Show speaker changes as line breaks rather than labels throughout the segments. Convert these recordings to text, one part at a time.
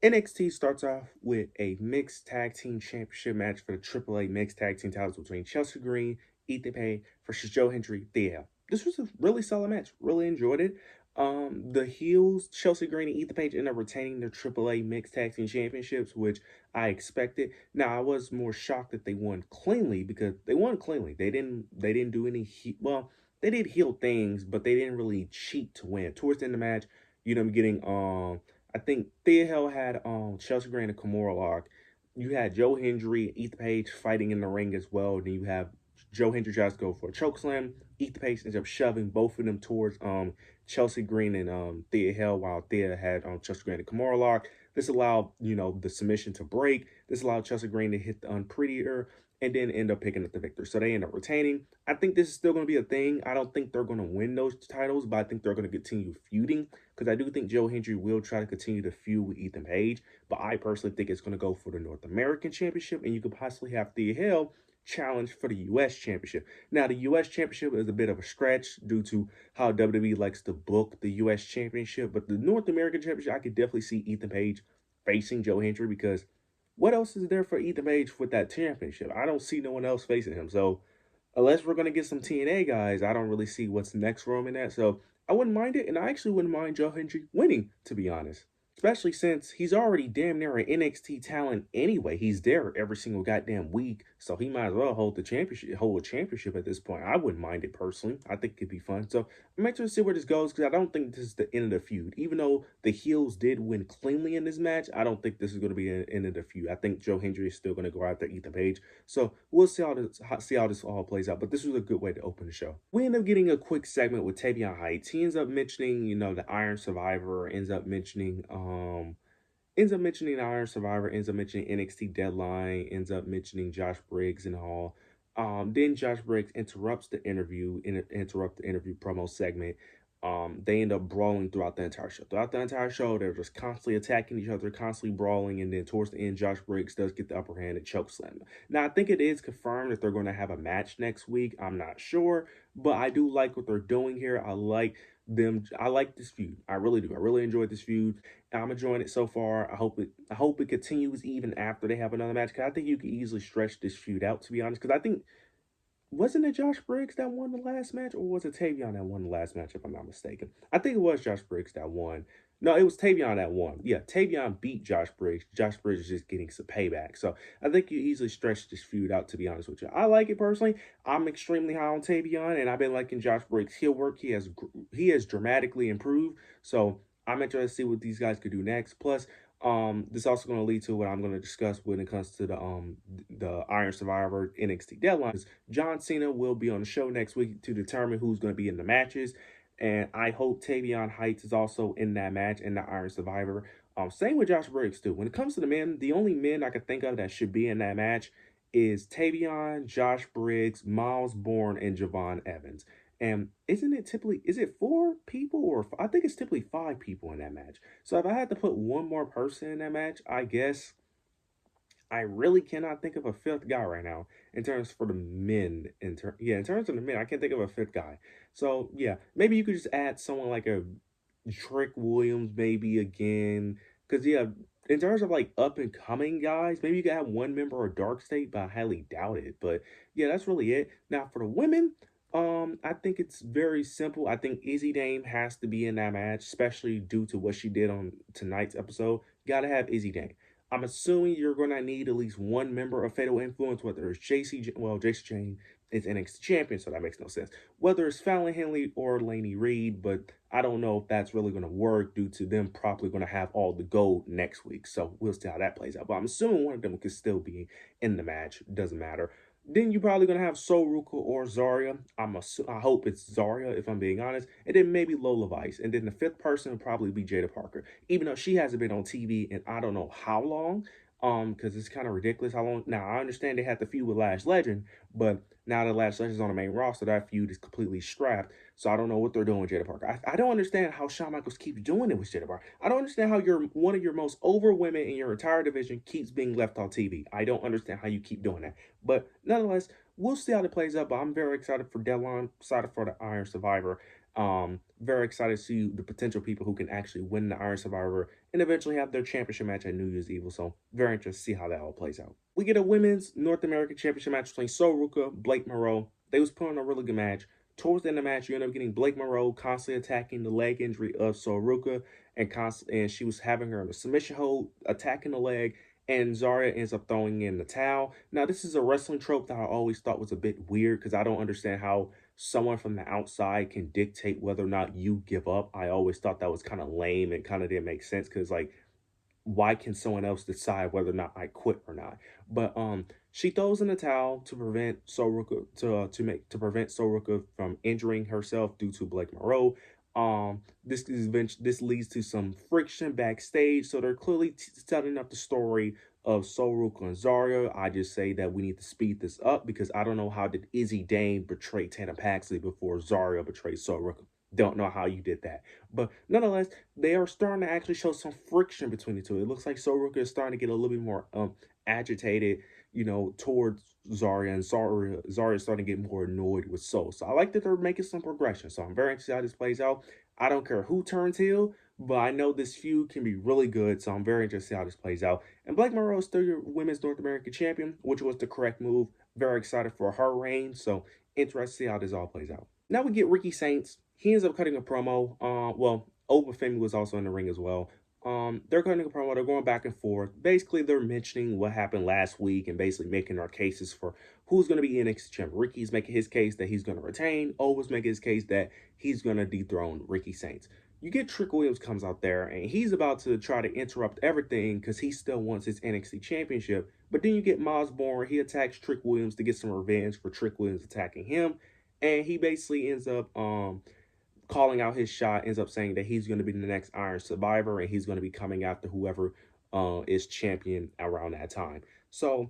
NXT starts off with a mixed tag team championship match for the AAA mixed tag team titles between Chelsea Green, Ethan Page versus Joe Hendry, Thea. This was a really solid match. Really enjoyed it. The heels, Chelsea Green and Ethan Page, ended up retaining their AAA mixed tag team championships, which I expected. Now I was more shocked that they won cleanly because they won cleanly. They didn't do any well, they did heel things, but they didn't really cheat to win. Towards the end of the match, getting I think Thea Hill had Chelsea Green and Kimura lock. You had Joe Hendry, Ethan Page fighting in the ring as well. Then you have Joe Hendry tries to go for a choke slam. Ethan Page ends up shoving both of them towards Chelsea Green and Thea Hill, while Thea had Chelsea Green and Kimura lock. This allowed the submission to break. This allowed Chelsea Green to hit the unprettier and then end up picking up the victor. So they end up retaining. I think this is still going to be a thing. I don't think they're going to win those titles, but I think they're going to continue feuding because I do think Joe Hendry will try to continue to feud with Ethan Page. But I personally think it's going to go for the North American Championship, and you could possibly have Thea Hill challenge for the U.S. Championship. Now, the U.S. Championship is a bit of a stretch due to how WWE likes to book the U.S. Championship, but the North American Championship, I could definitely see Ethan Page facing Joe Hendry because what else is there for Ethan Page with that championship? I don't see no one else facing him. So unless we're gonna get some TNA guys, I don't really see what's next for him in that. So I wouldn't mind it, and I actually wouldn't mind Joe Hendry winning, to be honest. Especially since he's already damn near an NXT talent anyway. He's there every single goddamn week, so he might as well hold a championship at this point. I wouldn't mind it personally. I think it could be fun. So I'm interested to see where this goes because I don't think this is the end of the feud. Even though the heels did win cleanly in this match, I don't think this is going to be the end of the feud. I think Joe Hendry is still going to go after Ethan Page. So we'll see how this all plays out. But this was a good way to open the show. We end up getting a quick segment with Tavion Heights. He ends up mentioning, the Iron Survivor. Iron Survivor. Ends up mentioning NXT Deadline. Ends up mentioning Josh Briggs and all. Then Josh Briggs interrupts the interview promo segment. They end up brawling throughout the entire show. Throughout the entire show, they're just constantly attacking each other, constantly brawling, and then towards the end, Josh Briggs does get the upper hand and chokeslam. Now, I think it is confirmed that they're going to have a match next week. I'm not sure, but I do like what they're doing here. I like them. I like this feud. I really do. I really enjoyed this feud. I'm enjoying it so far. I hope it continues even after they have another match. Cause I think you could easily stretch this feud out. To be honest, because I think wasn't it Josh Briggs that won the last match, or was it Tavion that won the last match, if I'm not mistaken? I think it was Josh Briggs that won. No, it was Tavion that won. Yeah, Tavion beat Josh Briggs. Josh Briggs is just getting some payback. So I think you easily stretch this feud out, to be honest with you. I like it personally. I'm extremely high on Tavion, and I've been liking Josh Briggs' heel work. He has dramatically improved. So I'm interested to see what these guys could do next. Plus, this is also going to lead to what I'm going to discuss when it comes to the Iron Survivor NXT deadline. John Cena will be on the show next week to determine who's going to be in the matches, and I hope Tavion Heights is also in that match in the Iron Survivor. Same with Josh Briggs too. When it comes to the men, the only men I can think of that should be in that match is Tavion, Josh Briggs, Miles Bourne, and Javon Evans. And is it four people or I think it's typically five people in that match. So if I had to put one more person in that match, I guess I really cannot think of a fifth guy right now in terms for the men. In terms of the men, I can't think of a fifth guy. So yeah, maybe you could just add someone like a Trick Williams, maybe again. Because yeah, in terms of like up and coming guys, maybe you could have one member of Dark State, but I highly doubt it. But yeah, that's really it. Now for the women, I think it's very simple. I think Izzy Dame has to be in that match, especially due to what she did on tonight's episode. Gotta have Izzy Dame. I'm assuming you're gonna need at least one member of Fatal Influence, whether it's JC Jane is NXT champion, so that makes no sense. Whether it's Fallon Henley or Lainey Reed, but I don't know if that's really gonna work due to them probably gonna have all the gold next week. So we'll see how that plays out. But I'm assuming one of them could still be in the match. Doesn't matter. Then you're probably gonna have Zaruca or Zarya. I hope it's Zarya if I'm being honest, and then maybe Lola Vice, and then the fifth person would probably be Jada Parker, even though she hasn't been on TV in I don't know how long. Because it's kind of ridiculous how long. Now I understand they had the feud with Lash Legend, but now that Lash Legend's on the main roster, that feud is completely scrapped. So I don't know what they're doing with Jada Parker. I don't understand how Shawn Michaels keeps doing it with Jada Parker. I don't understand how one of your most over women in your entire division keeps being left on TV. I don't understand how you keep doing that. But nonetheless, we'll see how it plays out. But I'm very excited for Deadline, excited for the Iron Survivor. Very excited to see the potential people who can actually win the Iron Survivor and eventually have their championship match at New Year's Eve. So very interested to see how that all plays out. We get a women's North American Championship match between Zaruca, Blake Moreau. They was putting on a really good match. Towards the end of the match, you end up getting Blake Moreau constantly attacking the leg injury of Zaruca, and she was having her in a submission hold, attacking the leg, and Zarya ends up throwing in the towel. Now, this is a wrestling trope that I always thought was a bit weird because I don't understand how someone from the outside can dictate whether or not you give up. I always thought that was kind of lame and kind of didn't make sense because, like, why can someone else decide whether or not I quit or not? But she throws in the towel to prevent Soruka to prevent Soruka from injuring herself due to Blake Moreau. This leads to some friction backstage, so they're clearly setting up the story of Soruka and Zarya. I just say that we need to speed this up because I don't know how did Izzy Dane betray Tana Paxley before Zarya betrayed Soruka. Don't know how you did that. But nonetheless, they are starting to actually show some friction between the two. It looks like Soruka is starting to get a little bit more agitated, towards Zarya, and Zarya is starting to get more annoyed with Soul. So I like that they're making some progression. So I'm very interested how this plays out. I don't care who turns heel, but I know this feud can be really good. So I'm very interested how this plays out. And Blake Moreau is still your Women's North American Champion, which was the correct move. Very excited for her reign. So interested to see how this all plays out. Now we get Ricky Saints. He ends up cutting a promo. Obafemi was also in the ring as well. They're cutting a promo. They're going back and forth. Basically, they're mentioning what happened last week and basically making our cases for who's going to be NXT champion. Ricky's making his case that he's going to retain. Ova's making his case that he's going to dethrone Ricky Saints. You get Trick Williams comes out there and he's about to try to interrupt everything because he still wants his NXT championship. But then you get Osborne. He attacks Trick Williams to get some revenge for Trick Williams attacking him. And he basically ends up calling out his shot, ends up saying that he's going to be the next Iron Survivor and he's going to be coming after whoever is champion around that time. So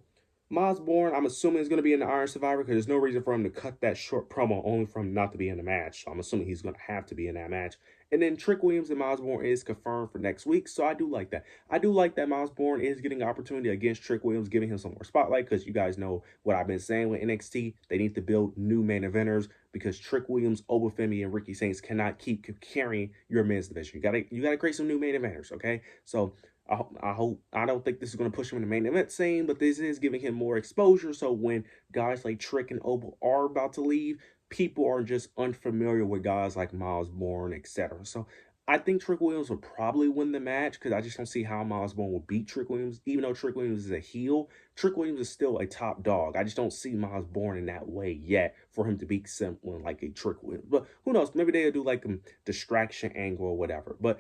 Osborne, I'm assuming, is going to be in the Iron Survivor because there's no reason for him to cut that short promo only for him not to be in the match. So I'm assuming he's going to have to be in that match. And then Trick Williams and Osborne is confirmed for next week. So I do like that. I do like that Osborne is getting an opportunity against Trick Williams, giving him some more spotlight because you guys know what I've been saying with NXT. They need to build new main eventers because Trick Williams, Obafemi, and Ricky Saints cannot keep carrying your men's division. You gotta create some new main eventers, okay? So I don't think this is going to push him in the main event scene, but this is giving him more exposure. So when guys like Trick and Oba are about to leave, people are just unfamiliar with guys like Miles Bourne, etc. So I think Trick Williams will probably win the match because I just don't see how Miles Bourne will beat Trick Williams. Even though Trick Williams is a heel, Trick Williams is still a top dog. I just don't see Miles Bourne in that way yet for him to beat someone like a Trick Williams. But who knows? Maybe they'll do like a distraction angle or whatever. But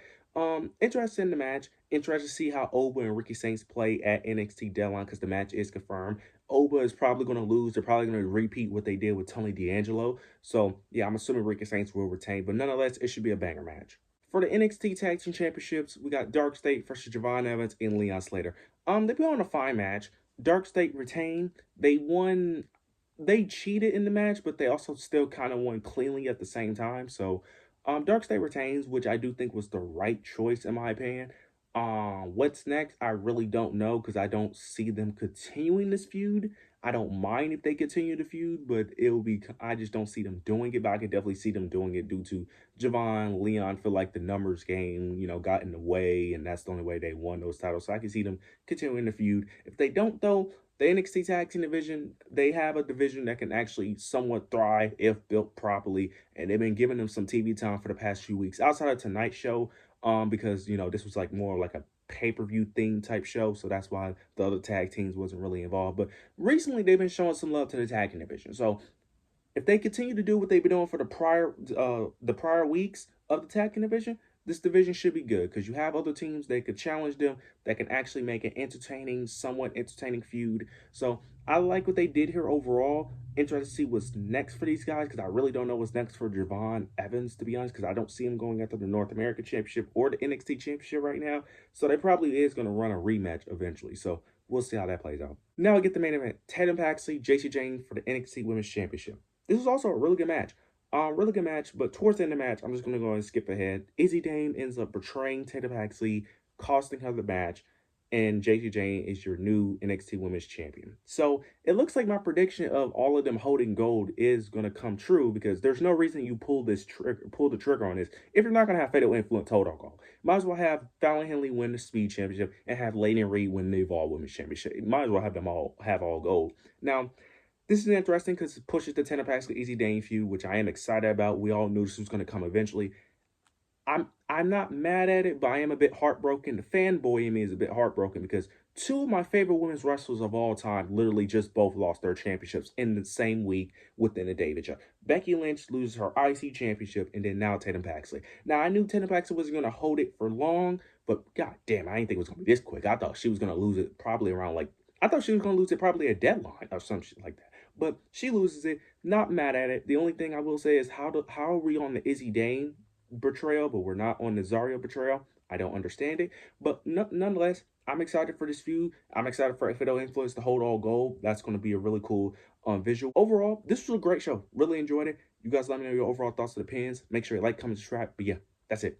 interested in the match. Interested to see how Oba and Ricky Saints play at NXT Deadline because the match is confirmed. Oba is probably going to lose. They're probably going to repeat what they did with Tony D'Angelo. So, yeah, I'm assuming Ricky Saints will retain. But nonetheless, it should be a banger match. For the NXT Tag Team Championships, we got Dark State versus Javon Evans and Leon Slater. They put on a fine match. Dark State retained. They won. They cheated in the match, but they also still kind of won cleanly at the same time. So, Dark State retains, which I do think was the right choice in my opinion. What's next? I really don't know because I don't see them continuing this feud. I don't mind if they continue the feud, but I just don't see them doing it. But I can definitely see them doing it due to Javon, Leon feel like the numbers game, got in the way, and that's the only way they won those titles. So I can see them continuing the feud. If they don't, though, the NXT Tag Team division, they have a division that can actually somewhat thrive if built properly, and they've been giving them some TV time for the past few weeks outside of tonight's show. Because this was like more like a pay-per-view theme type show, so that's why the other tag teams wasn't really involved. But recently they've been showing some love to the tag team division. So if they continue to do what they've been doing for the prior weeks of the tag team division, this division should be good because you have other teams that could challenge them, that can actually make an somewhat entertaining feud. So I like what they did here overall. Interested to see what's next for these guys because I really don't know what's next for Javon Evans, to be honest, because I don't see him going after the North American Championship or the NXT Championship right now. So they probably is going to run a rematch eventually. So we'll see how that plays out. Now I get the main event. Tatum Paxley, JC Jane for the NXT Women's Championship. This was also a really good match. Really good match, but towards the end of the match, I'm just going to go and skip ahead. Izzy Dane ends up betraying Tatum Paxley, costing her the match. and JT Jane is your new NXT Women's Champion. So it looks like my prediction of all of them holding gold is going to come true because there's no reason you pull the trigger on this if you're not going to have Fatal Influence hold on gold. Might as well have Fallon Henley win the Speed Championship and have Lady Reed win the Evolve Women's Championship. Might as well have them all have all gold. Now, this is interesting because it pushes the Tenor Paxley Easy Dane feud, which I am excited about. We all knew this was going to come eventually. I'm not mad at it, but I am a bit heartbroken. The fanboy in me is a bit heartbroken because two of my favorite women's wrestlers of all time literally just both lost their championships in the same week within a day of each other. Becky Lynch loses her IC championship, and then now Tatum Paxley. Now I knew Tatum Paxley wasn't gonna hold it for long, but god damn, I didn't think it was gonna be this quick. I thought she was gonna lose it probably around like I thought she was gonna lose it probably a deadline or some shit like that. But she loses it. Not mad at it. The only thing I will say is how are we on the Izzy Dane betrayal, but we're not on the Zaria betrayal? I don't understand it. But nonetheless, I'm excited for this feud. I'm excited for Fatal Influence to hold all gold. That's going to be a really cool visual. Overall, this was a great show. Really enjoyed it. You guys let me know your overall thoughts and opinions. Make sure you like, comment, subscribe. But yeah, that's it.